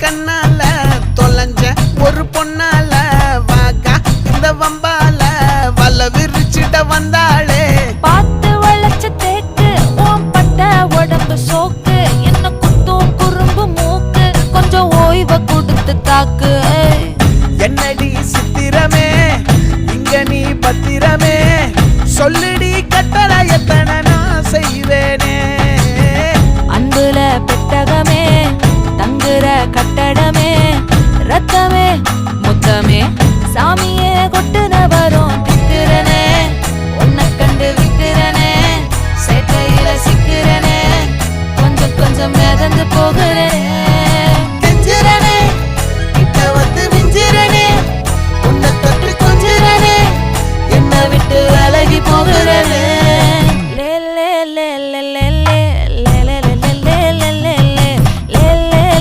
கண்ணால தொலைஞ்ச ஒரு பொண்ணால வாக்கா இந்த வம்பால வல்ல விரிச்சிட வந்தாளே. பார்த்து வளைச்ச தேக்கு ஓம் பட்ட உடம்பு சோக்கு என்ன குத்தும் குறும்பு மூக்கு கொஞ்சம் ஓய்வை கொடுத்து தாக்கு. என்னடி சித்திரமே இங்க நீ பத்திரமே சொல்லுடி கட்டளை எத்தனை நான் செய்வேனே. அன்புல பெட்டகமே தங்குற கட்டடமே ரத்தமே முத்தமே சாமி